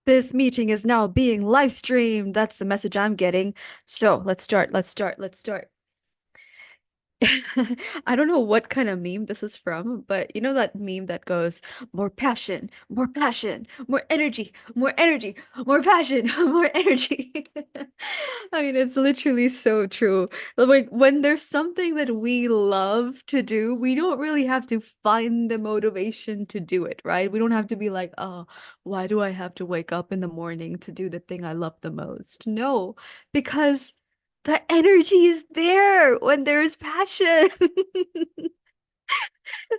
This meeting is now being live streamed. That's the message I'm getting. So let's start. Let's start. Let's start. I don't know what kind of meme this is from, but you know that meme that goes, more passion, more energy, more passion, more energy. I mean, it's literally so true. Like when there's something that we love to do, we don't really have to find the motivation to do it, right? We don't have to be like, oh, why do I have to wake up in the morning to do the thing I love the most? No, because the energy is there when there is passion.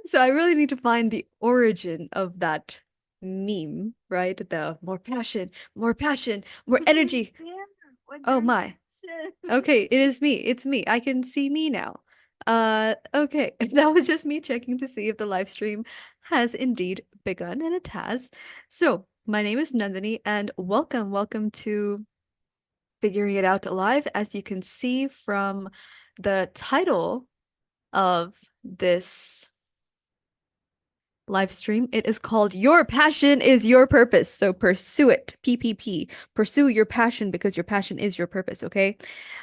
So I really need to find the origin of that meme, right? The more passion, more energy. Yeah, when Oh there's my. passion. Okay, it is me. It's me. I can see me now. Okay. That was just me checking to see if the live stream has indeed begun, and it has. So, my name is Nandini, and welcome to Figuring It Out Live. As you can see from the title of this live stream, it is called Your Passion is Your Purpose. So pursue it. PPP. Pursue your passion because your passion is your purpose, okay?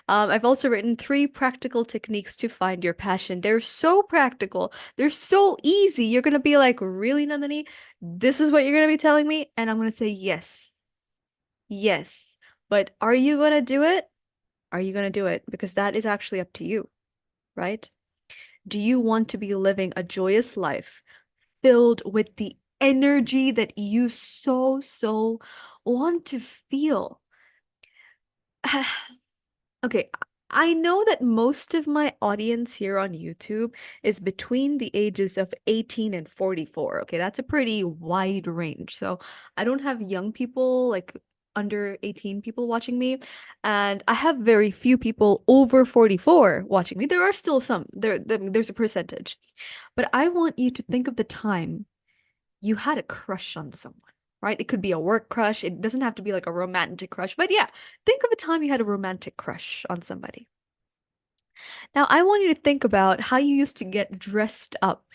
I've also written 3 practical techniques to find your passion. They're so practical. They're so easy. You're gonna be like, really, Nandini? This is what you're gonna be telling me? And I'm gonna say yes. Yes. But are you gonna do it? Are you going to do it? Because that is actually up to you, right? Do you want to be living a joyous life filled with the energy that you so want to feel? Okay, I know that most of my audience here on YouTube is between the ages of 18 and 44. Okay, that's a pretty wide range. So I don't have young people, like under 18 people watching me, and I have very few people over 44 watching me. There are still some, there's a percentage. But I want you to think of the time you had a crush on someone, right? It could be a work crush. It doesn't have to be like a romantic crush. But yeah, think of a time you had a romantic crush on somebody. Now, I want you to think about how you used to get dressed up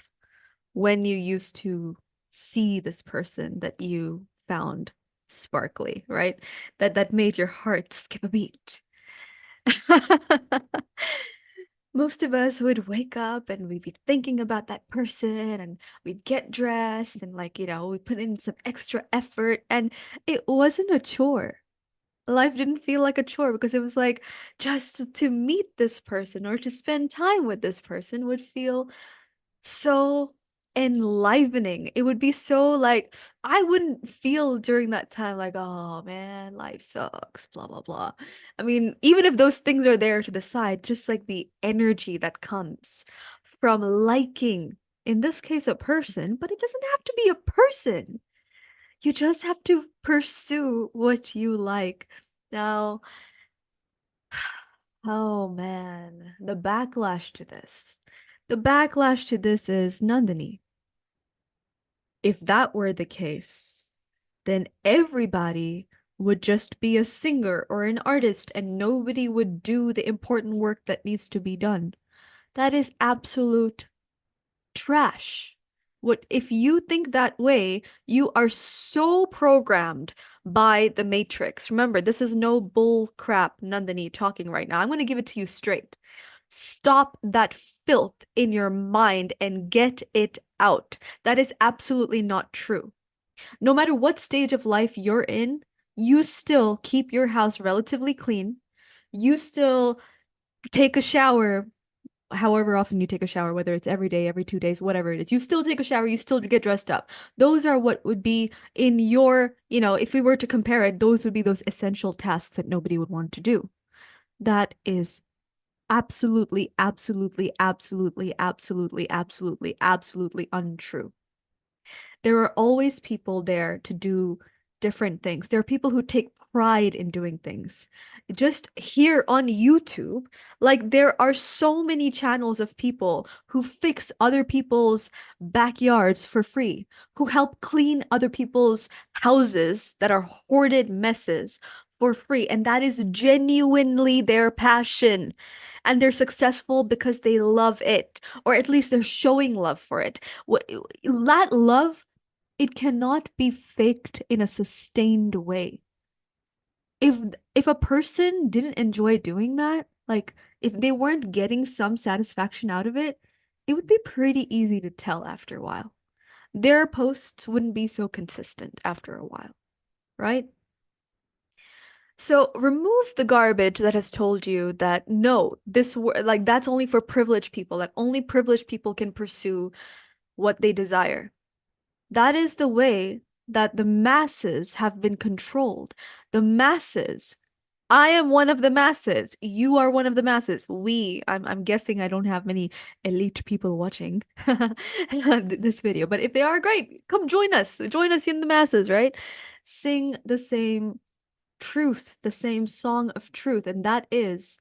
when you used to see this person that you found sparkly, right? That made your heart skip a beat. Most of us would wake up and we'd be thinking about that person and we'd get dressed and we put in some extra effort and it wasn't a chore. Life didn't feel like a chore because it was like just to meet this person or to spend time with this person would feel so enlivening. It would be so like I wouldn't feel during that time like, oh man, life sucks, blah blah blah. I mean, even if those things are there to the side, just like the energy that comes from liking, in this case, a person, but it doesn't have to be a person. You just have to pursue what you like. Now, oh man, the backlash to this. The backlash to this is Nandini. If that were the case, then everybody would just be a singer or an artist and nobody would do the important work that needs to be done. That is absolute trash. What if you think that way, you are so programmed by the Matrix. Remember, this is no bull crap Nandini talking right now. I'm going to give it to you straight. Stop that filth in your mind and get it out. That is absolutely not true. No matter what stage of life you're in, you still keep your house relatively clean. You still take a shower however often you take a shower, whether it's every day, every 2 days, whatever it is, you still take a shower, you still get dressed up. Those are what would be in your, if we were to compare it, those would be those essential tasks that nobody would want to do. That is absolutely, absolutely, absolutely, absolutely, absolutely, absolutely untrue. There are always people there to do different things. There are people who take pride in doing things. Just here on YouTube, like there are so many channels of people who fix other people's backyards for free, who help clean other people's houses that are hoarded messes for free. And that is genuinely their passion. And they're successful because they love it, or at least they're showing love for it. That love It cannot be faked in a sustained way. If if a person didn't enjoy doing that, like if they weren't getting some satisfaction out of it, it would be pretty easy to tell after a while. Their posts wouldn't be so consistent after a while, right? So remove the garbage that has told you that no, like that's only for privileged people, that only privileged people can pursue what they desire. That is the way that the masses have been controlled. The masses. I am one of the masses. You are one of the masses. I'm guessing I don't have many elite people watching this video, but if they are, great. Come join us. Join us in the masses, right? Sing the same truth, the same song of truth, and that is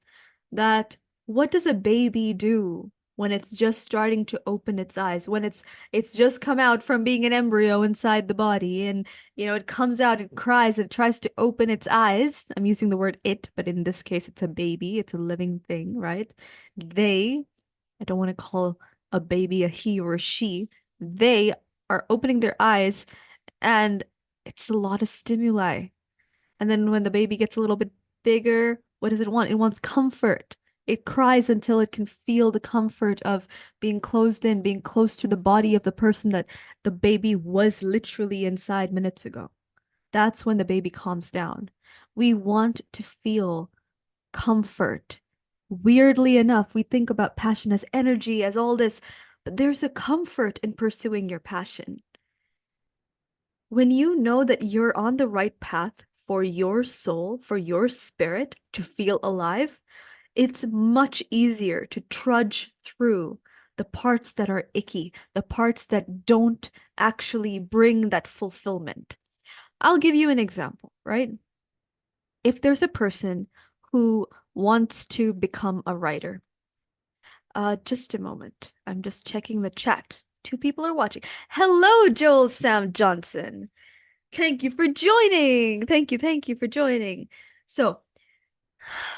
that what does a baby do when it's just starting to open its eyes, when it's just come out from being an embryo inside the body, and it comes out, it cries, it tries to open its eyes. I'm using the word it, but in this case it's a baby, it's a living thing, right? They, I don't want to call a baby a he or a she, they are opening their eyes, and it's a lot of stimuli. And then when the baby gets a little bit bigger, what does it want? It wants comfort. It cries until it can feel the comfort of being closed in, being close to the body of the person that the baby was literally inside minutes ago. That's when the baby calms down. We want to feel comfort. Weirdly enough, we think about passion as energy, as all this, but there's a comfort in pursuing your passion. When you know that you're on the right path for your soul, for your spirit to feel alive, it's much easier to trudge through the parts that are icky, the parts that don't actually bring that fulfillment. I'll give you an example, right? If there's a person who wants to become a writer, just a moment. I'm just checking the chat. Two people are watching. Hello, Joel Sam Johnson. Thank you for joining. Thank you for joining. So,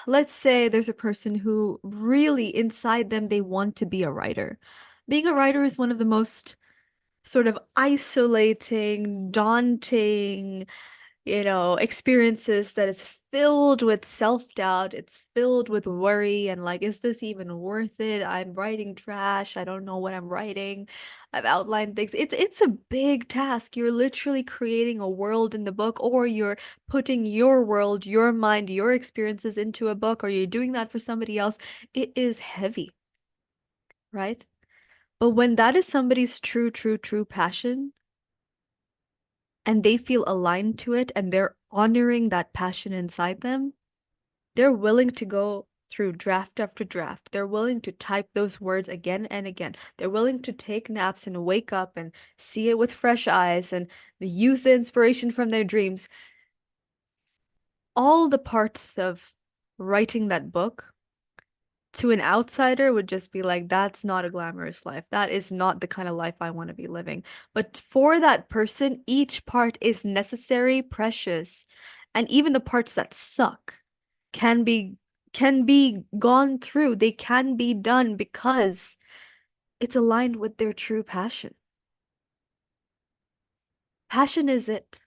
let's say there's a person who really inside them they want to be a writer. Being a writer is one of the most sort of isolating, daunting, experiences that is filled with self-doubt. It's filled with worry and like, is this even worth it? I'm writing trash. I don't know what I'm writing. I've outlined things. It's a big task. You're literally creating a world in the book, or you're putting your world, your mind, your experiences into a book, or you're doing that for somebody else. It is heavy, right? But when that is somebody's true passion, and they feel aligned to it and they're honoring that passion inside them, they're willing to go through draft after draft. They're willing to type those words again and again. They're willing to take naps and wake up and see it with fresh eyes and use the inspiration from their dreams. All the parts of writing that book to an outsider would just be like, that's not a glamorous life. That is not the kind of life I want to be living. But for that person, each part is necessary, precious, and even the parts that suck can be can be gone through. They can be done because it's aligned with their true passion. Passion is it.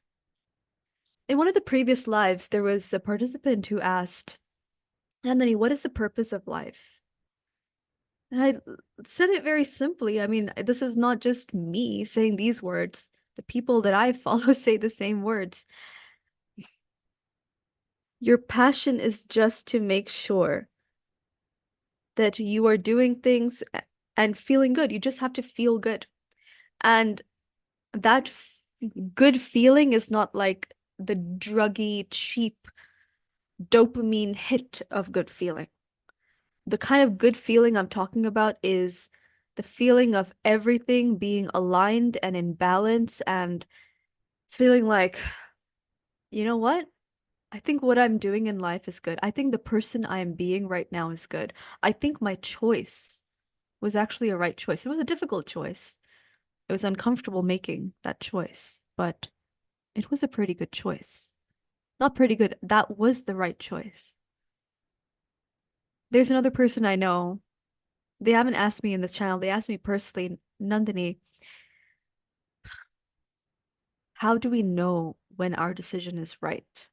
In one of the previous lives, there was a participant who asked, Nandini, what is the purpose of life? And I said it very simply. I mean, this is not just me saying these words. The people that I follow say the same words. Your passion is just to make sure that you are doing things and feeling good. You just have to feel good. And that good feeling is not like the druggy, cheap dopamine hit of good feeling. The kind of good feeling I'm talking about is the feeling of everything being aligned and in balance and feeling like, you know what? I think what I'm doing in life is good. I think the person I am being right now is good. I think my choice was actually a right choice. It was a difficult choice. It was uncomfortable making that choice, but it was a pretty good choice. Not pretty good, that was the right choice. There's another person I know. They haven't asked me in this channel. They asked me personally, Nandini, how do we know when our decision is right?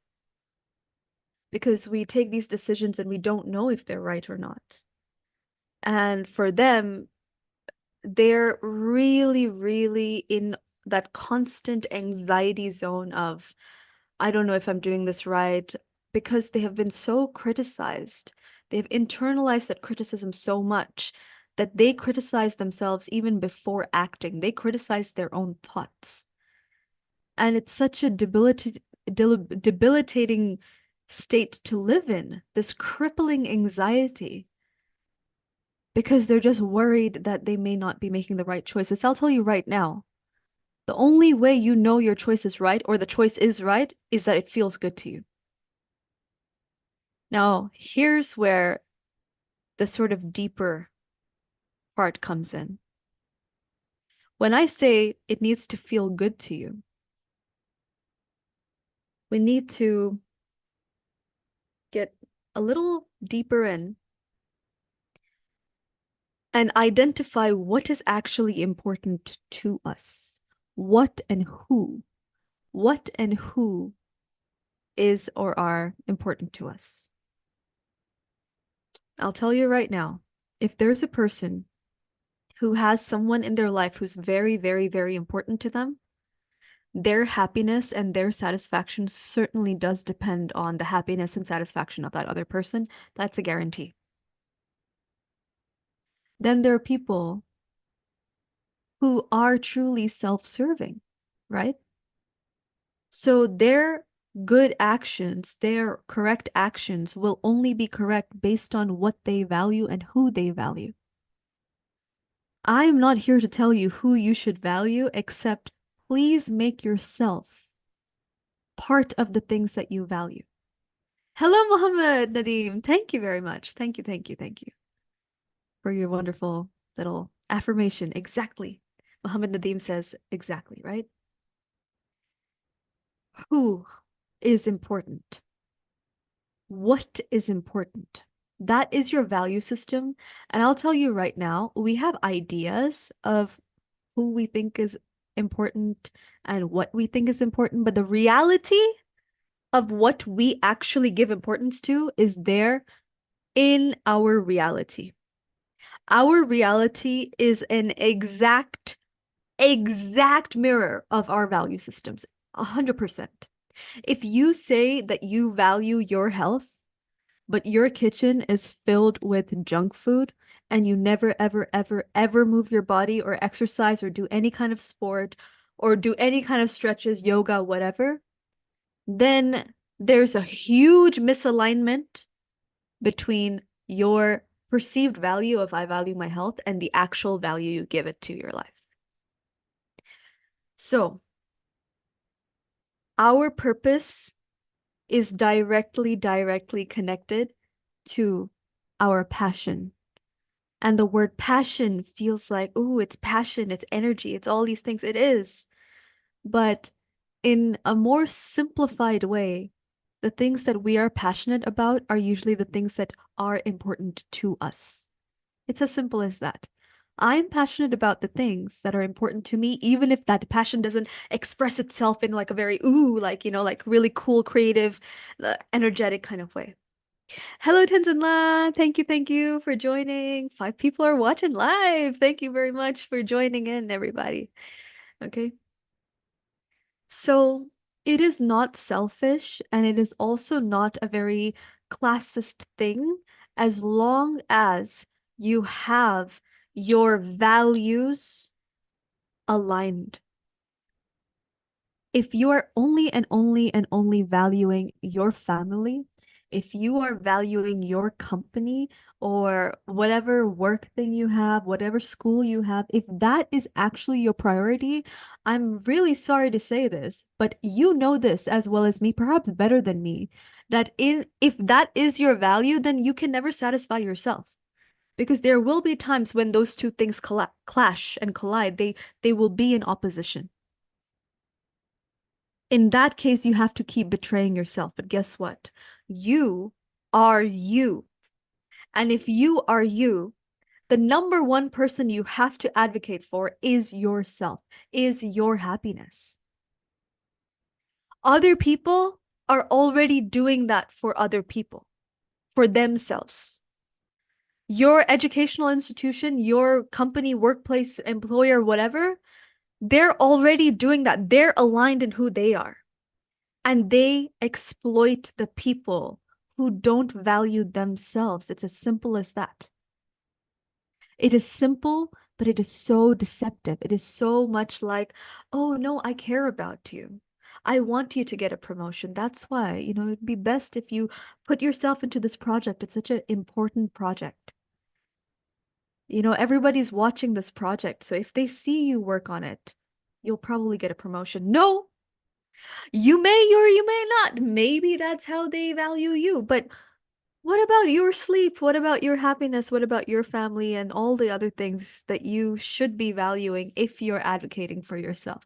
Because we take these decisions and we don't know if they're right or not. And for them, they're really, really in that constant anxiety zone of, I don't know if I'm doing this right, because they have been so criticized. They've internalized that criticism so much that they criticize themselves even before acting. They criticize their own thoughts. And it's such a debilitating state to live in, this crippling anxiety, because they're just worried that they may not be making the right choices. I'll tell you right now, the only way you know your choice is right or the choice is right is that it feels good to you. Now, here's where the sort of deeper part comes in. When I say it needs to feel good to you, we need to get a little deeper in and identify what is actually important to us. What and who. What and who is or are important to us. I'll tell you right now, if there's a person who has someone in their life who's very, very, very important to them, their happiness and their satisfaction certainly does depend on the happiness and satisfaction of that other person. That's a guarantee. Then there are people who are truly self-serving, right? So their good actions, their correct actions will only be correct based on what they value and who they value. I am not here to tell you who you should value, except please make yourself part of the things that you value. Hello, Mohammed Nadeem. Thank you very much. Thank you, thank you, thank you for your wonderful little affirmation. Exactly. Mohammed Nadeem says exactly, right? Who is important? What is important? That is your value system. And I'll tell you right now, we have ideas of who we think is important and what we think is important, but the reality of what we actually give importance to is there in our reality. Our reality is an exact mirror of our value systems. 100%. If you say that you value your health, but your kitchen is filled with junk food and you never, ever, ever, ever move your body or exercise or do any kind of sport or do any kind of stretches, yoga, whatever, then there's a huge misalignment between your perceived value of I value my health and the actual value you give it to your life. So, our purpose is directly connected to our passion. And the word passion feels like, oh, it's passion, it's energy, it's all these things. It is. But in a more simplified way, the things that we are passionate about are usually the things that are important to us. It's as simple as that. I'm passionate about the things that are important to me, even if that passion doesn't express itself in like a very, ooh, like, like really cool, creative, energetic kind of way. Hello, Tenzin. Thank you for joining. 5 people are watching live. Thank you very much for joining in, everybody. Okay. So it is not selfish and it is also not a very classist thing as long as you have your values aligned. If you are only and only valuing your family, if you are valuing your company or whatever work thing you have, whatever school you have, if that is actually your priority, I'm really sorry to say this, but you know this as well as me, perhaps better than me, that if that is your value, then you can never satisfy yourself. Because there will be times when those two things clash and collide. They will be in opposition. In that case, you have to keep betraying yourself. But guess what? You are you. And if you are you, the number one person you have to advocate for is yourself, is your happiness. Other people are already doing that for other people, for themselves. Your educational institution, your company, workplace, employer, whatever, they're already doing that. They're aligned in who they are. And they exploit the people who don't value themselves. It's as simple as that. It is simple, but it is so deceptive. It is so much like, oh no, I care about you. I want you to get a promotion. That's why, it'd be best if you put yourself into this project. It's such an important project. Everybody's watching this project. So if they see you work on it, you'll probably get a promotion. No, you may or you may not. Maybe that's how they value you. But what about your sleep? What about your happiness? What about your family and all the other things that you should be valuing if you're advocating for yourself?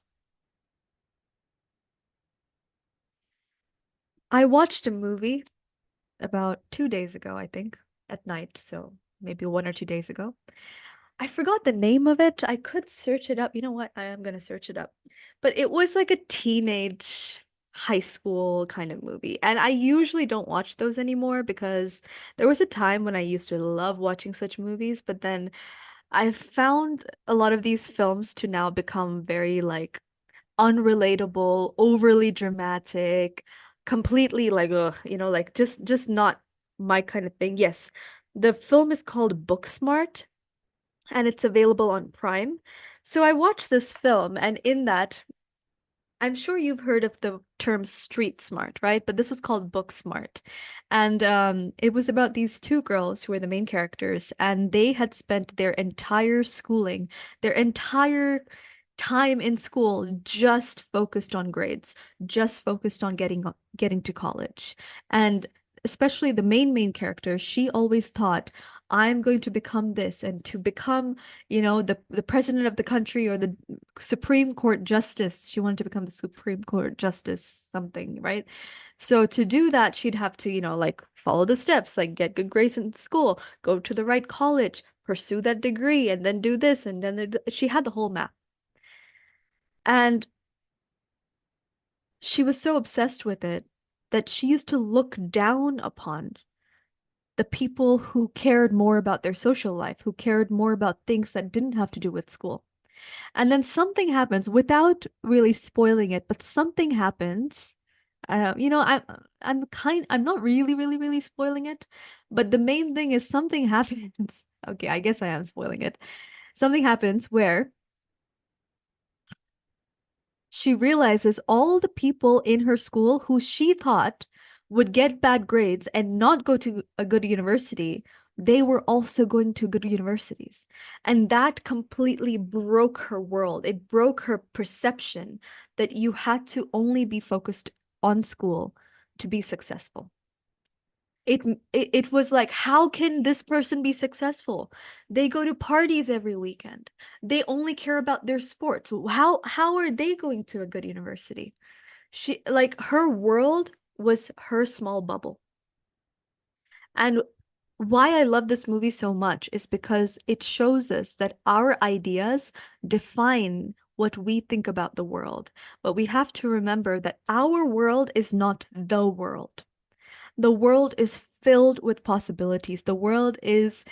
I watched a movie about 2 days ago, I think, at night. So maybe 1 or 2 days ago. I forgot the name of it. I could search it up. You know what? I am gonna search it up. But it was like a teenage high school kind of movie. And I usually don't watch those anymore because there was a time when I used to love watching such movies, but then I've found a lot of these films to now become very like unrelatable, overly dramatic, completely like like just not my kind of thing. Yes. The film is called Booksmart and it's available on Prime. So I watched this film, and in that, I'm sure you've heard of the term street smart, right? But this was called Book Smart. And it was about these two girls who were the main characters, and they had spent their entire schooling, their entire time in school just focused on grades, just focused on getting to college. And especially the main character, she always thought, I'm going to become this and to become, the president of the country or the Supreme Court justice. She wanted to become the Supreme Court justice something, right? So to do that, she'd have to, like follow the steps, like get good grades in school, go to the right college, pursue that degree, and then do this. And then she had the whole map. And she was so obsessed with it that she used to look down upon the people who cared more about their social life, who cared more about things that didn't have to do with school. And then something happens without really spoiling it, but something happens. I'm not really spoiling it, but the main thing is something happens. Okay, I guess I am spoiling it. Something happens where she realizes all the people in her school who she thought would get bad grades and not go to a good university, they were also going to good universities. And that completely broke her world. It broke her perception that you had to only be focused on school to be successful. It was like, how can this person be successful? They go to parties every weekend. They only care about their sports. How are they going to a good university? She like her world was her small bubble. And why I love this movie so much is because it shows us that our ideas define what we think about the world. But we have to remember that our world is not the world. The world is filled with possibilities. The world is,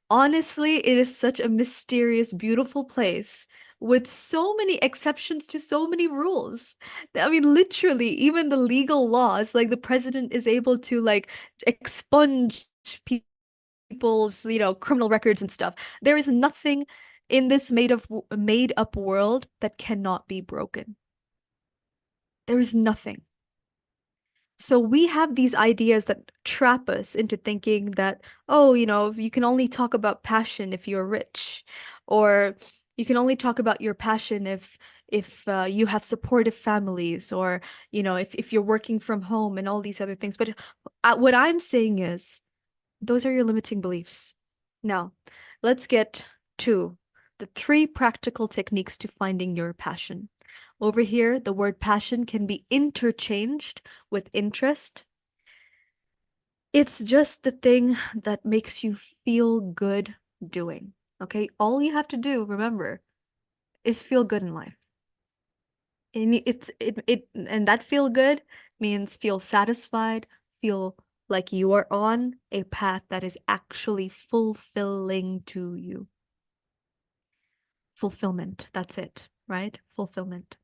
honestly, it is such a mysterious, beautiful place with so many exceptions to so many rules. I mean, literally, even the legal laws, like the president is able to like expunge people's, criminal records and stuff. There is nothing in this made up world that cannot be broken. There is nothing. So we have these ideas that trap us into thinking that, oh, you can only talk about passion if you're rich, or you can only talk about your passion if you have supportive families, or if you're working from home and all these other things. But what I'm saying is, those are your limiting beliefs. Now, let's get to the 3 practical techniques to finding your passion. Over here, the word passion can be interchanged with interest. It's just the thing that makes you feel good doing. Okay? All you have to do, remember, is feel good in life. And and that feel good means feel satisfied, feel like you are on a path that is actually fulfilling to you. Fulfillment, that's it, right? Fulfillment.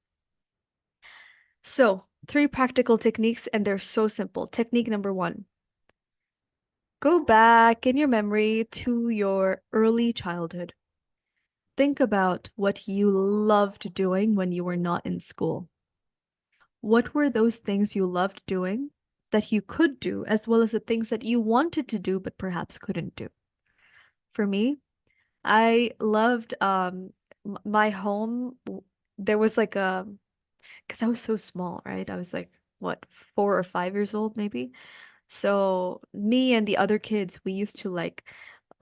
So, three practical techniques, and they're so simple. Technique number one, go back in your memory to your early childhood. Think about what you loved doing when you were not in school. What were those things you loved doing that you could do, as well as the things that you wanted to do but perhaps couldn't do? For me, I loved my home. There was like a, because I was so small, right? I was like, what, 4 or 5 years old, maybe. So me and the other kids, we used to like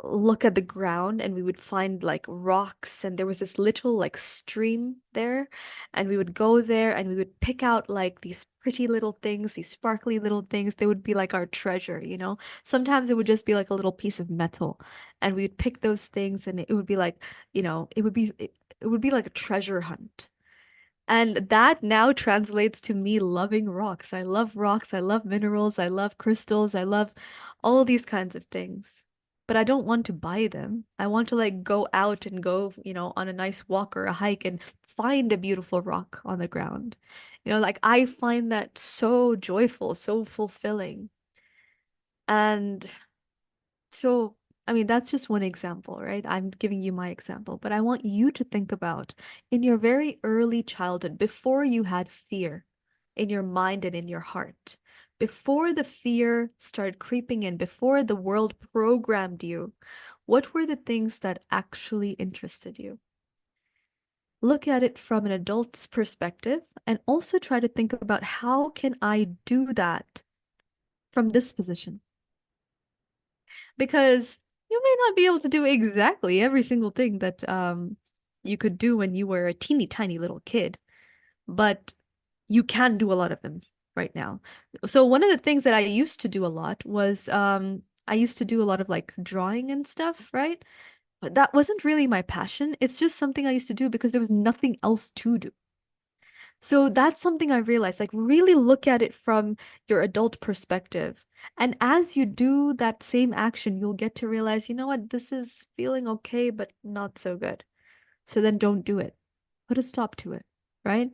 look at the ground and we would find like rocks, and there was this little like stream there, and we would go there and we would pick out like these pretty little things, these sparkly little things. They would be like our treasure, you know? Sometimes it would just be like a little piece of metal, and we would pick those things, and it would be like, it would be like a treasure hunt. And that now translates to me loving rocks. I love rocks. I love minerals. I love crystals. I love all these kinds of things. But I don't want to buy them. I want to like go out and go, on a nice walk or a hike and find a beautiful rock on the ground. Like I find that so joyful, so fulfilling. And so, I mean, that's just one example, right? I'm giving you my example, but I want you to think about in your very early childhood, before you had fear in your mind and in your heart, before the fear started creeping in, before the world programmed you, what were the things that actually interested you? Look at it from an adult's perspective and also try to think about how can I do that from this position? Because you may not be able to do exactly every single thing that you could do when you were a teeny tiny little kid, but you can do a lot of them right now. So one of the things that I used to do a lot was I used to do a lot of like drawing and stuff, right? But that wasn't really my passion. It's just something I used to do because there was nothing else to do. So that's something I realized, like really look at it from your adult perspective. And as you do that same action, you'll get to realize, you know what, this is feeling okay, but not so good. So then don't do it. Put a stop to it, right?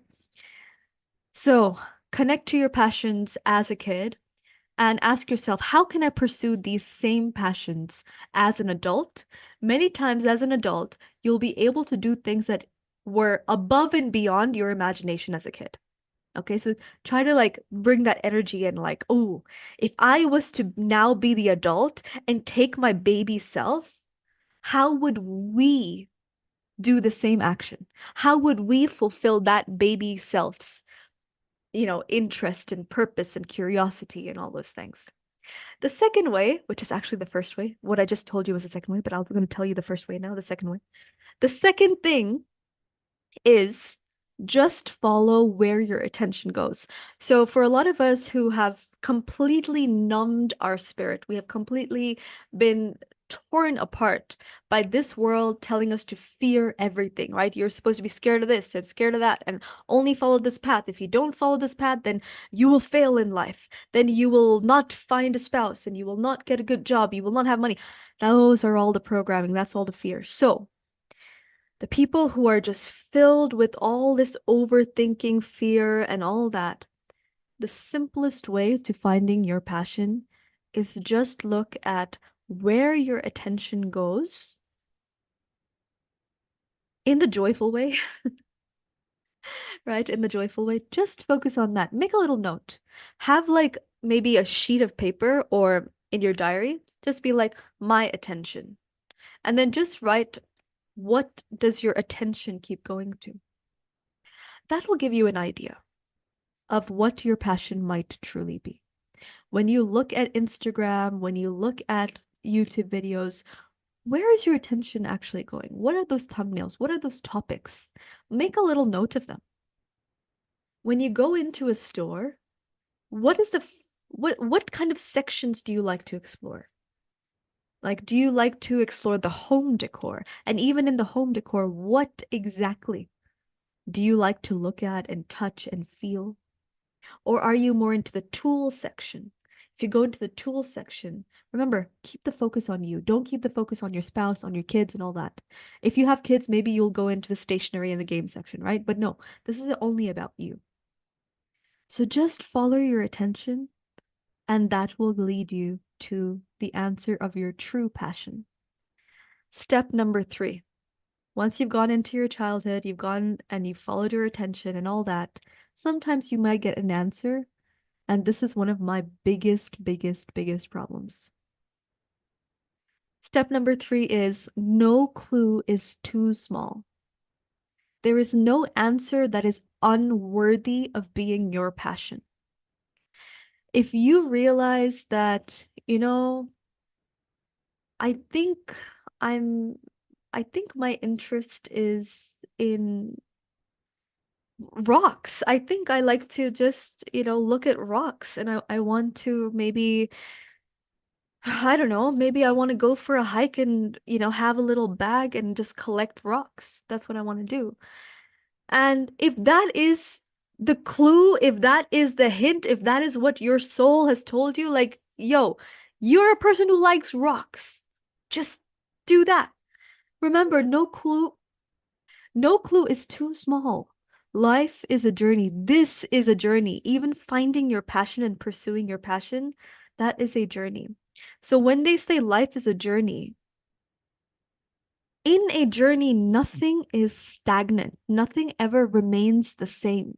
So connect to your passions as a kid and ask yourself, how can I pursue these same passions as an adult? Many times as an adult, you'll be able to do things that were above and beyond your imagination as a kid. Okay, so try to like bring that energy in, like, oh, if I was to now be the adult and take my baby self, how would we do the same action? How would we fulfill that baby self's, interest and purpose and curiosity and all those things? The second way, which is actually the first way, what I just told you was the second way, but I'm going to tell you the first way now, the second way. The second thing is just follow where your attention goes. So for a lot of us who have completely numbed our spirit, we have completely been torn apart by this world telling us to fear everything, right? You're supposed to be scared of this and scared of that and only follow this path. If you don't follow this path, then you will fail in life. Then you will not find a spouse and you will not get a good job. You will not have money. Those are all the programming. That's all the fear. So the people who are just filled with all this overthinking, fear, and all that, the simplest way to finding your passion is just look at where your attention goes in the joyful way, right? In the joyful way. Just focus on that. Make a little note. Have like maybe a sheet of paper or in your diary, just be like, my attention. And then just write, what does your attention keep going to? That will give you an idea of what your passion might truly be. When you look at Instagram, when you look at YouTube videos, where is your attention actually going? What are those thumbnails? What are those topics? Make a little note of them. When you go into a store, what is what kind of sections do you like to explore? Like, do you like to explore the home decor? And even in the home decor, what exactly? Do you like to look at and touch and feel? Or are you more into the tool section? If you go into the tool section, remember, keep the focus on you. Don't keep the focus on your spouse, on your kids, and all that. If you have kids, maybe you'll go into the stationery and the game section, right? But no, this is only about you. So just follow your attention, and that will lead you to the answer of your true passion. Step number 3. Once you've gone into your childhood, you've gone and you've followed your attention and all that, sometimes you might get an answer. And this is one of my biggest problems. Step number 3 is no clue is too small. There is no answer that is unworthy of being your passion. If you realize that, I think I'm, I think my interest is in rocks. I think I like to just, look at rocks and I want to maybe I don't know, maybe I want to go for a hike and, have a little bag and just collect rocks. That's what I want to do. And if that is the clue, if that is the hint, if that is what your soul has told you, like, yo, you're a person who likes rocks. Just do that. Remember, no clue is too small. Life is a journey. This is a journey. Even finding your passion and pursuing your passion, that is a journey. So when they say life is a journey, in a journey, nothing is stagnant. Nothing ever remains the same.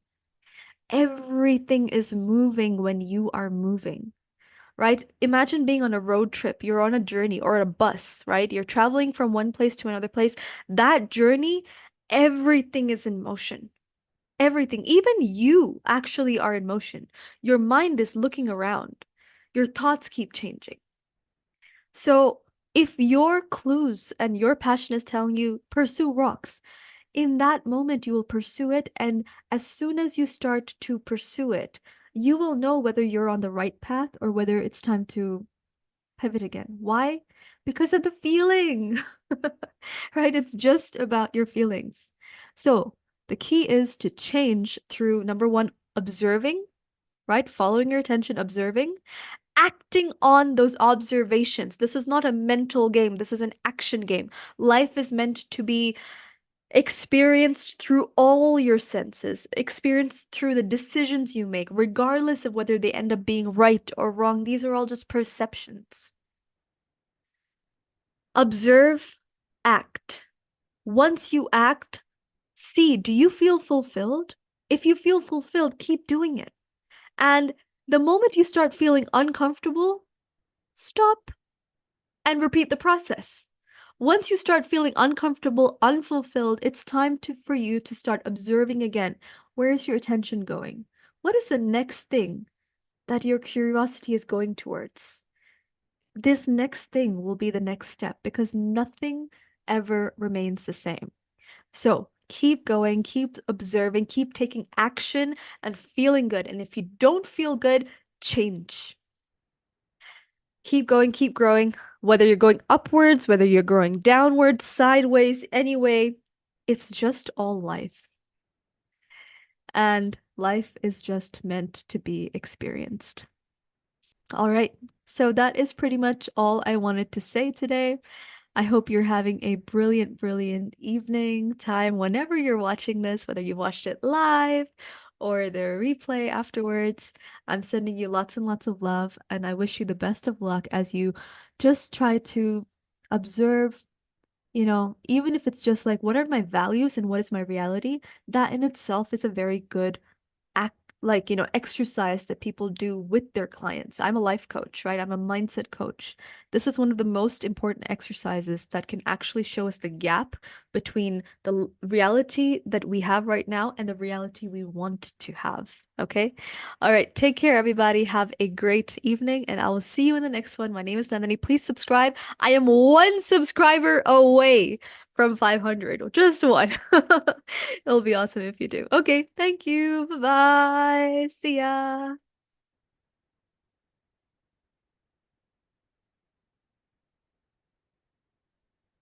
Everything is moving when you are moving, right? Imagine being on a road trip. You're on a journey or a bus, right? You're traveling from one place to another place. That journey, everything is in motion. Everything, even you actually are in motion. Your mind is looking around. Your thoughts keep changing. So if your clues and your passion is telling you pursue rocks, in that moment you will pursue it. And as soon as you start to pursue it, you will know whether you're on the right path or whether it's time to pivot again. Why? Because of the feeling, right? It's just about your feelings. So the key is to change through number 1, observing, right? Following your attention, observing, acting on those observations. This is not a mental game, this is an action game. Life is meant to be experienced through all your senses, experienced through the decisions you make, regardless of whether they end up being right or wrong. These are all just perceptions. Observe, act. Once you act, see, do you feel fulfilled? If you feel fulfilled, keep doing it. And the moment you start feeling uncomfortable, stop and repeat the process. Once you start feeling uncomfortable, unfulfilled, it's time for you to start observing again. Where is your attention going? What is the next thing that your curiosity is going towards? This next thing will be the next step because nothing ever remains the same. So keep going, keep observing, keep taking action and feeling good. And if you don't feel good, change. Keep going, keep growing. Whether you're going upwards, whether you're growing downwards, sideways, anyway, it's just all life. And life is just meant to be experienced. All right, so that is pretty much all I wanted to say today. I hope you're having a brilliant evening time whenever you're watching this, whether you watched it live or the replay afterwards. I'm sending you lots and lots of love, and I wish you the best of luck as you just try to observe, even if it's just like, what are my values and what is my reality? That in itself is a very good act, like, exercise that people do with their clients. I'm a life coach, right? I'm a mindset coach. This is one of the most important exercises that can actually show us the gap between the reality that we have right now and the reality we want to have. Okay? All right. Take care, everybody. Have a great evening, and I will see you in the next one. My name is Nandini. Please subscribe. I am 1 subscriber away from 500. Just one. It'll be awesome if you do. Okay, thank you. Bye-bye. See ya.